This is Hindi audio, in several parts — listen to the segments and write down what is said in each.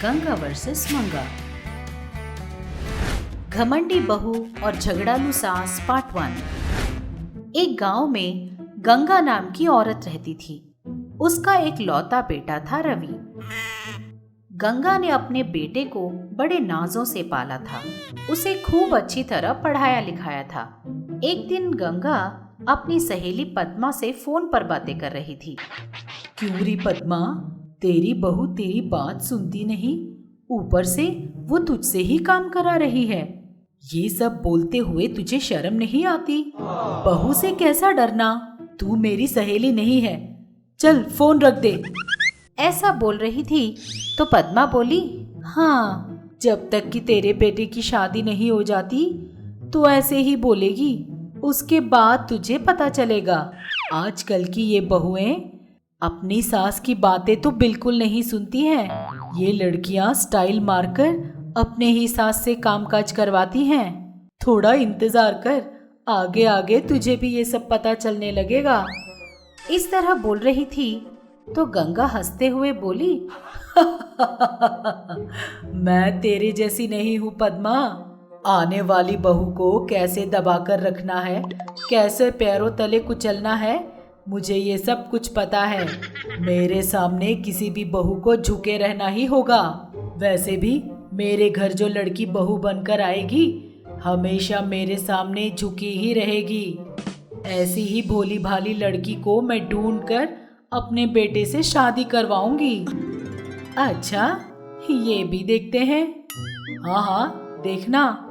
गंगा वर्सेस मंगा। घमंडी बहू और झगड़ालू सास पार्ट 1। एक गांव में गंगा नाम की औरत रहती थी। उसका एक लौता बेटा था रवि। गंगा ने अपने बेटे को बड़े नाजों से पाला था। उसे खूब अच्छी तरह पढ़ाया लिखाया था। एक दिन गंगा अपनी सहेली पद्मा से फोन पर बातें कर रही थी। क्यों री पद्मा, तेरी बहू तेरी बात सुनती नहीं, ऊपर से वो तुझसे ही काम करा रही है। ये सब बोलते हुए तुझे शर्म नहीं आती? बहू से कैसा डरना, तू मेरी सहेली नहीं है, चल फोन रख दे। ऐसा बोल रही थी तो पद्मा बोली, हाँ, जब तक कि तेरे बेटे की शादी नहीं हो जाती तो ऐसे ही बोलेगी, उसके बाद तुझे पता चलेगा। आजकल की ये बहुएं अपनी सास की बातें तो बिल्कुल नहीं सुनती हैं। ये लड़कियां स्टाइल मारकर अपने ही सास से कामकाज करवाती हैं। थोड़ा इंतजार कर, आगे आगे तुझे भी ये सब पता चलने लगेगा। इस तरह बोल रही थी तो गंगा हंसते हुए बोली, मैं तेरे जैसी नहीं हूँ पद्मा। आने वाली बहू को कैसे दबाकर रखना है, कैसे पैरों तले कुचलना है, मुझे ये सब कुछ पता है। मेरे सामने किसी भी बहू को झुके रहना ही होगा। वैसे भी मेरे घर जो लड़की बहू बनकर आएगी हमेशा मेरे सामने झुकी ही रहेगी। ऐसी ही भोली भाली लड़की को मैं ढूंढकर अपने बेटे से शादी करवाऊंगी। अच्छा, ये भी देखते हैं। हाँ हाँ, देखना।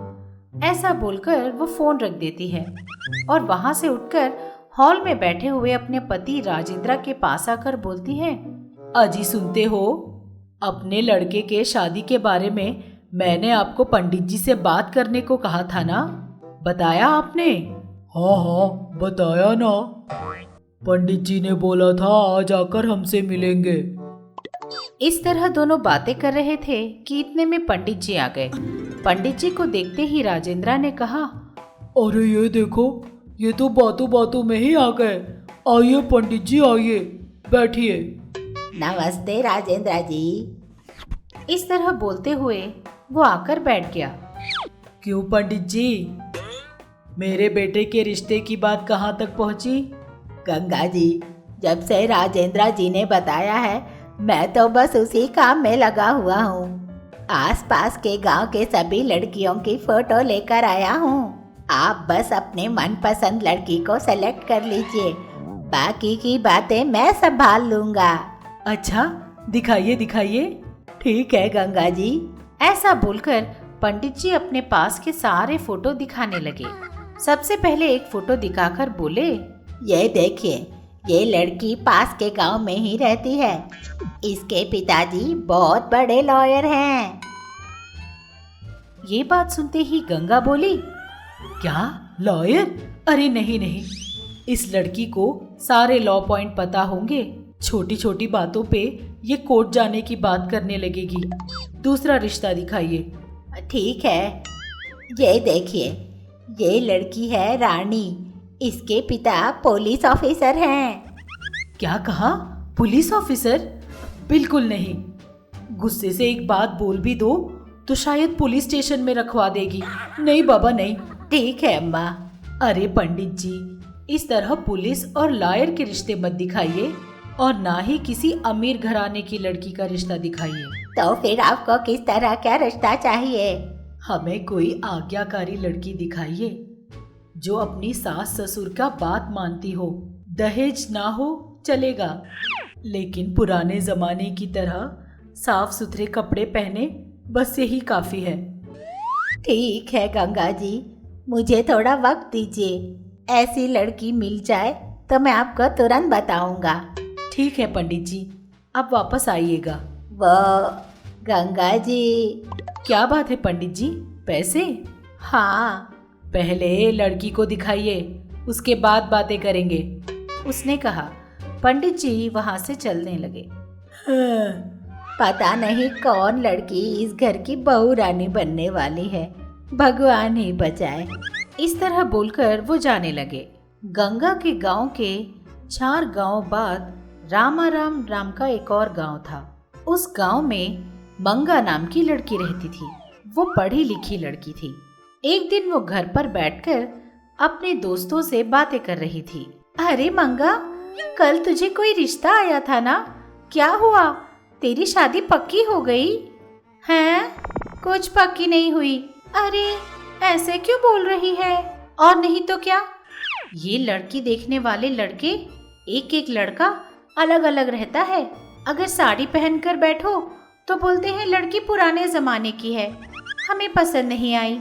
ऐसा बोलकर वो फोन रख देती है और वहां से उठकर हॉल में बैठे हुए अपने पति राजेंद्र के पास आकर बोलती है, अजी सुनते हो, अपने लड़के के शादी के बारे में मैंने आपको पंडित जी से बात करने को कहा था ना, बताया आपने? हाँ हाँ, बताया ना, पंडित जी ने बोला था आज आकर हमसे मिलेंगे। इस तरह दोनों बातें कर रहे थे कि इतने में पंडित जी आ गए। पंडित जी को देखते ही राजेंद्र ने कहा, अरे ये देखो, ये तो बातों बातों में ही आ गए। आइए पंडित जी, आइए, बैठिए। नमस्ते राजेंद्र जी। इस तरह बोलते हुए वो आकर बैठ गया। क्यों पंडित जी, मेरे बेटे के रिश्ते की बात कहाँ तक पहुँची? गंगा जी, जब से राजेंद्र जी ने बताया है मैं तो बस उसी काम में लगा हुआ हूँ। आसपास के गांव के सभी लड़कियों की फोटो लेकर आया हूँ। आप बस अपने मनपसंद लड़की को सेलेक्ट कर लीजिए, बाकी की बातें मैं संभाल लूँगा। अच्छा, दिखाइए दिखाइए। ठीक है गंगा जी। ऐसा बोलकर पंडित जी अपने पास के सारे फोटो दिखाने लगे। सबसे पहले एक फोटो दिखाकर बोले, ये देखिए, ये लड़की पास के गांव में ही रहती है। इसके पिताजी बहुत बड़े लॉयर हैं। ये बात सुनते ही गंगा बोली, क्या लॉयर? अरे नहीं नहीं, इस लड़की को सारे लॉ पॉइंट पता होंगे। छोटी छोटी बातों पे ये कोर्ट जाने की बात करने लगेगी। दूसरा रिश्ता दिखाइए। ठीक है, ये देखिए, ये लड़की है रानी। इसके पिता पुलिस ऑफिसर हैं। क्या कहा? Police officer? बिल्कुल नहीं। गुस्से से एक बात बोल भी दो तो शायद पुलिस स्टेशन में रखवा देगी। नहीं बाबा नहीं। ठीक है अम्मा। अरे पंडित जी, इस तरह पुलिस और लॉयर के रिश्ते मत दिखाइए और ना ही किसी अमीर घराने की लड़की का रिश्ता दिखाइए। तो फिर आपको किस तरह का रिश्ता चाहिए? हमें कोई आज्ञाकारी लड़की दिखाइए जो अपनी सास ससुर का बात मानती हो। दहेज ना हो चलेगा, लेकिन पुराने जमाने की तरह साफ सुथरे कपड़े पहने, बस यही काफी है। ठीक है गंगा जी, मुझे थोड़ा वक्त दीजिए। ऐसी लड़की मिल जाए तो मैं आपको तुरंत बताऊंगा। ठीक है पंडित जी, आप वापस आइएगा। वो गंगा जी। क्या बात है पंडित जी, पैसे? हाँ, पहले लड़की को दिखाइए, उसके बाद बातें करेंगे, उसने कहा। पंडित जी वहां से चलने लगे। पता नहीं कौन लड़की इस घर की बहू रानी बनने वाली है, भगवान ही बचाए। इस तरह बोलकर वो जाने लगे। गंगा के गांव के 4 गांव बाद रामाराम नाम का एक और गांव था। उस गांव में मंगा नाम की लड़की रहती थी। वो पढ़ी लिखी लड़की थी। एक दिन वो घर पर बैठकर अपने दोस्तों से बातें कर रही थी। अरे मंगा, कल तुझे कोई रिश्ता आया था ना, क्या हुआ? तेरी शादी पक्की हो गई? हैं? कुछ पक्की नहीं हुई। अरे ऐसे क्यों बोल रही है? और नहीं तो क्या। ये लड़की देखने वाले लड़के, एक एक लड़का अलग अलग रहता है। अगर साड़ी पहनकर बैठो तो बोलते हैं लड़की पुराने जमाने की है, हमें पसंद नहीं आई।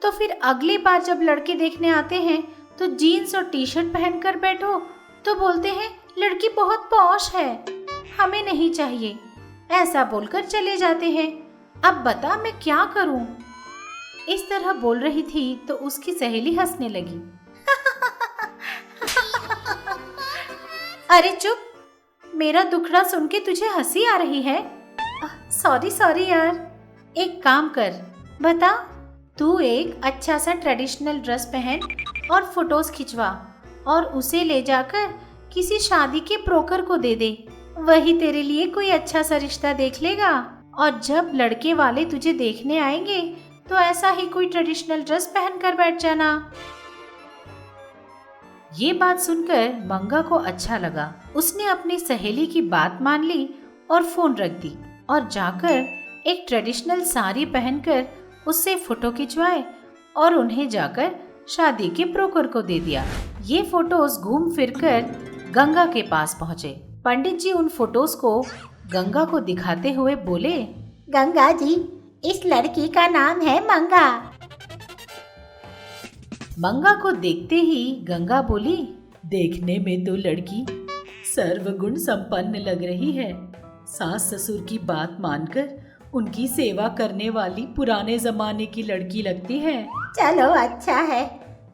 तो फिर अगली बार जब लड़के देखने आते हैं तो जीन्स और टी शर्ट पहनकर बैठो तो बोलते हैं लड़की बहुत पॉश है, हमें नहीं चाहिए। ऐसा बोलकर चले जाते हैं। अब बता मैं क्या करूं? इस तरह बोल रही थी तो उसकी सहेली हंसने लगी। अरे चुप, मेरा दुखड़ा सुन के तुझे हंसी आ रही है? सॉरी सॉरी यार। एक काम कर, बता, तू एक अच्छा सा ट्रेडिशनल ड्रेस पहन और फोटोज खिंचवा और उसे ले जाकर किसी शादी के ब्रोकर को दे दे। वही तेरे लिए कोई अच्छा सा रिश्ता देख लेगा और जब लड़के वाले तुझे देखने आएंगे तो ऐसा ही कोई ट्रेडिशनल ड्रेस पहन कर बैठ जाना। ये बात सुनकर मंगा को अच्छा लगा। उसने अपनी सहेली की बात मान ली और फोन रख दी और जाकर एक ट्रेडिशनल साड़ी पहनकर उससे फोटो खिंचवाए और उन्हें जाकर शादी के ब्रोकर को दे दिया। ये फोटोज घूम फिरकर गंगा के पास पहुँचे। पंडित जी उन फोटोज को गंगा को दिखाते हुए बोले, गंगा जी, इस लड़की का नाम है मंगा। मंगा को देखते ही गंगा बोली, देखने में तो लड़की सर्वगुण संपन्न लग रही है। सास ससुर की बात मानकर उनकी सेवा करने वाली पुराने जमाने की लड़की लगती है। चलो अच्छा है,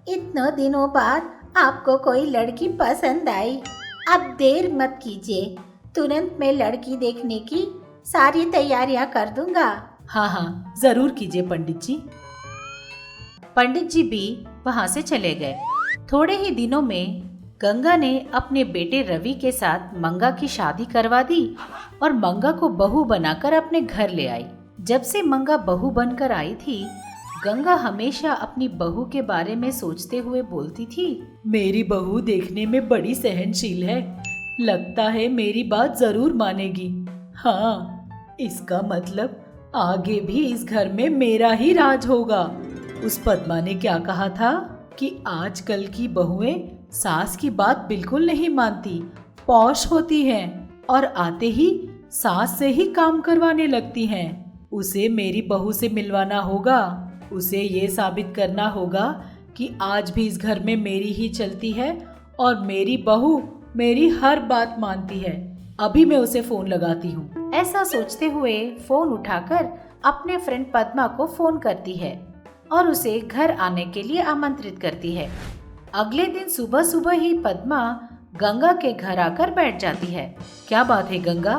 इतनों दिनों बाद आपको कोई लड़की पसंद आई। अब देर मत कीजिए, तुरंत मैं लड़की देखने की सारी तैयारियां कर दूंगा। हाँ हाँ, जरूर कीजिए पंडित जी। पंडित जी भी वहां से चले गए। थोड़े ही दिनों में गंगा ने अपने बेटे रवि के साथ मंगा की शादी करवा दी और मंगा को बहू बनाकर अपने घर ले आई। जब से मंगा बहू बनकर आई थी, गंगा हमेशा अपनी बहू के बारे में सोचते हुए बोलती थी, मेरी बहू देखने में बड़ी सहनशील है, लगता है मेरी बात जरूर मानेगी। हाँ, इसका मतलब आगे भी इस घर में मेरा ही राज होगा। उस पद्मा ने क्या कहा था कि आजकल की बहुएं सास की बात बिल्कुल नहीं मानती, पौश होती हैं और आते ही सास से ही काम करवाने लगती हैं। उसे मेरी बहू से मिलवाना होगा। उसे ये साबित करना होगा कि आज भी इस घर में मेरी ही चलती है और मेरी बहू मेरी हर बात मानती है। अभी मैं उसे फोन लगाती हूँ। ऐसा सोचते हुए फोन उठाकर अपने फ्रेंड पद्मा को फोन करती है और उसे घर आने के लिए आमंत्रित करती है। अगले दिन सुबह सुबह ही पद्मा गंगा के घर आकर बैठ जाती है। क्या बात है गंगा,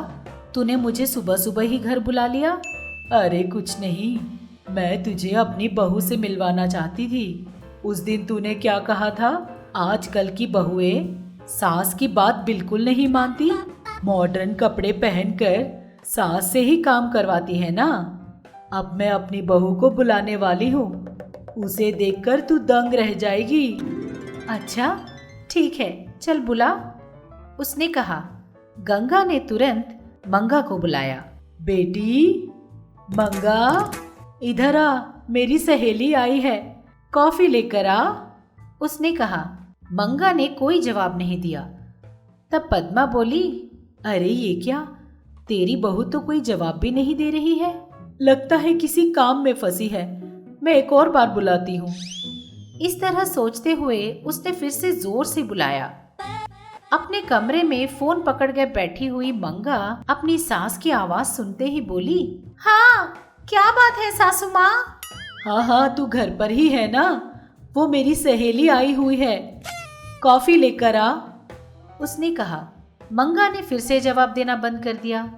तूने मुझे सुबह सुबह ही घर बुला लिया? अरे कुछ नहीं, मैं तुझे अपनी बहू से मिलवाना चाहती थी। उस दिन तूने क्या कहा था, आजकल की बहुएं सास की बात बिल्कुल नहीं मानती, मॉडर्न कपड़े पहनकर सास से ही काम करवाती है ना। अब मैं अपनी बहू को बुलाने वाली हूँ, उसे देखकर तू दंग रह जाएगी। अच्छा ठीक है, चल बुला, उसने कहा। गंगा ने तुरंत मंगा को बुलाया। बेटी मंगा, इधर आ, मेरी सहेली आई है, कॉफी लेकर आ, उसने कहा। मंगा ने कोई जवाब नहीं दिया। तब पद्मा बोली, अरे ये क्या, तेरी बहू तो कोई जवाब भी नहीं दे रही है, लगता है किसी काम में फंसी है, मैं एक और बार बुलाती हूँ। इस तरह सोचते हुए उसने फिर से जोर से बुलाया। अपने कमरे में फोन पकड़ के बैठी हुई मंगा अपनी सास की आवाज सुनते ही बोली, हाँ क्या बात है सासू माँ? हाँ हाँ, तू घर पर ही है ना, वो मेरी सहेली आई हुई है, कॉफी लेकर आ, उसने कहा। मंगा ने फिर से जवाब देना बंद कर दिया।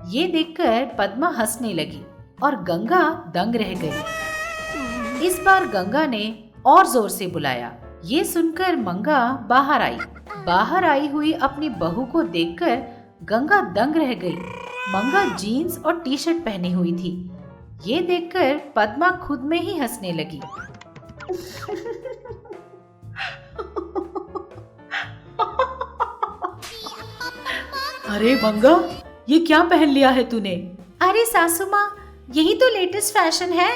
ये देखकर पद्मा हंसने लगी और गंगा दंग रह गई। इस बार गंगा ने और जोर से बुलाया। ये सुनकर मंगा बाहर आई। बाहर आई हुई अपनी बहू को देखकर गंगा दंग रह गई। मंगा जीन्स और टी शर्ट पहनी हुई थी। ये देखकर पद्मा खुद में ही हंसने लगी। अरे मंगा, ये क्या पहन लिया है तूने? अरे सासू माँ, यही तो लेटेस्ट फैशन है।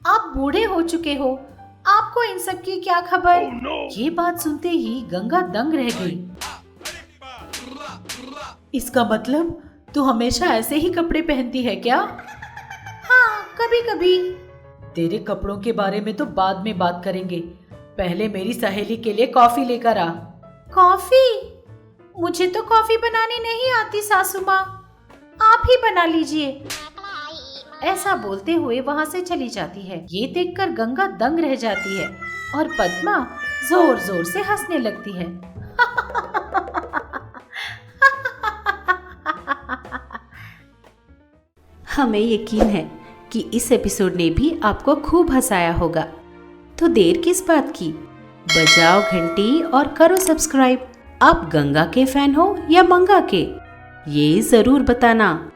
आप बूढ़े हो चुके हो, आपको इन सब की क्या खबर? ये बात सुनते ही गंगा दंग रह गई। इसका मतलब तू हमेशा ऐसे ही कपड़े पहनती है क्या? हाँ, कभी कभी। तेरे कपड़ों के बारे में तो बाद में बात करेंगे, पहले मेरी सहेली के लिए कॉफी लेकर आ। कॉफी? मुझे तो कॉफी बनानी नहीं आती सासू माँ, आप ही बना लीजिए। ऐसा बोलते हुए वहाँ से चली जाती है। ये देखकर गंगा दंग रह जाती है और पद्मा जोर जोर से हंसने लगती है। हमें यकीन है कि इस एपिसोड ने भी आपको खूब हंसाया होगा। तो देर किस बात की, बजाओ घंटी और करो सब्सक्राइब। आप गंगा के फैन हो या मंगा के, ये जरूर बताना।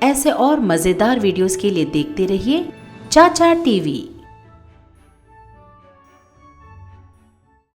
ऐसे और मजेदार वीडियोस के लिए देखते रहिए चाचा टीवी।